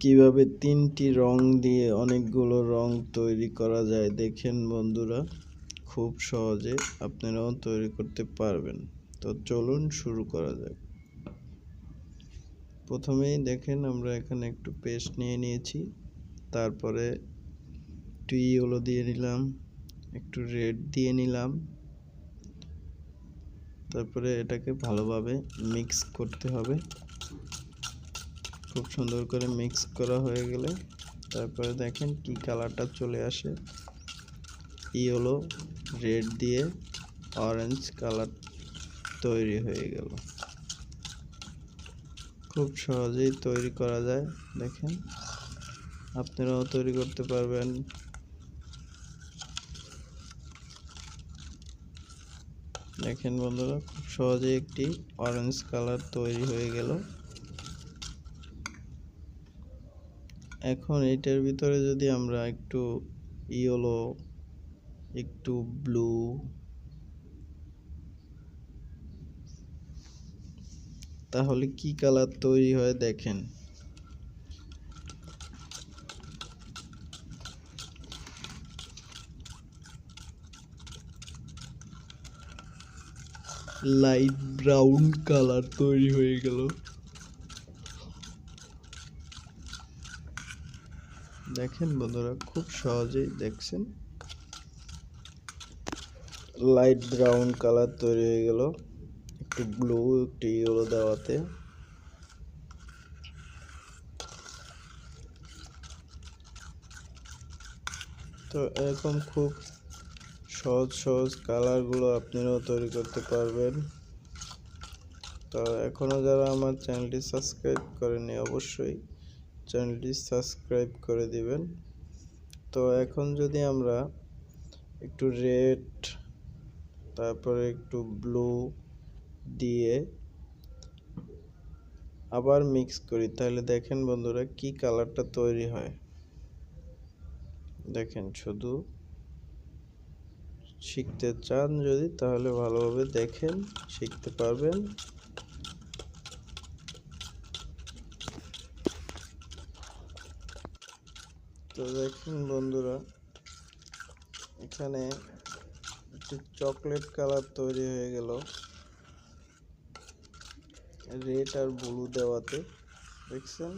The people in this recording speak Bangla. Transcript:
কিভাবে তিনটি রং দিয়ে অনেকগুলো রং তৈরি করা যায় দেখেন বন্ধুরা, খুব সহজে আপনারাও তৈরি করতে পারবেন। তো চলুন শুরু করা যাক। প্রথমেই দেখেন আমরা এখানে একটু পেস্ট নিয়ে নিয়েছি, তারপরে একটু ইয়েলো দিয়ে নিলাম, একটু রেড দিয়ে নিলাম, তারপরে এটাকে ভালোভাবে মিক্স করতে হবে। খুব সুন্দর করে মিক্স করা হয়ে গেলে তারপরে দেখেন কি কালারটা চলে আসে, ইয়েলো রেড দিয়ে অরেঞ্জ কালার তৈরি হয়ে গেল। খুব সহজেই তৈরি করা যায়, দেখেন আপনারাও তৈরি করতে পারবেন। দেখেন বন্ধুরা, খুব সহজেই একটি অরেঞ্জ কালার তৈরি হয়ে গেল। এখন এটার ভিতরে যদি আমরা একটু ইয়েলো, একটু ব্লু, তাহলে কি কালার তৈরি হয় দেখেন। লাইট ব্রাউন কালার তৈরি হয়ে গেল। দেখেন বন্ধুরা, খুব সহজেই দেখছেন লাইট ব্রাউন কালার তৈরি হয়ে গেল, একটু ব্লু একটু ইয়েলো দেওয়াতে। তো এরকম খুব সহজ সহজ কালারগুলো আপনারাও তৈরি করতে পারবেন। তো এখনও যারা আমার চ্যানেলটি সাবস্ক্রাইব করেনি অবশ্যই চ্যানেলটি সাবস্ক্রাইব করে দিবেন। তো এখন যদি আমরা একটু রেড তারপরে একটু ব্লু দিয়ে আবার মিক্স করি, তাহলে দেখেন বন্ধুরা কি কালারটা তৈরি হয়। দেখেন, শুধু শিখতে চান যদি তাহলে ভালোভাবে দেখেন, শিখতে পারবেন। তো দেখেন বন্ধুরা, এখানে একটি চকলেট কালার তৈরি হয়ে গেল রেড আর ব্লু দেওয়াতে, দেখছেন।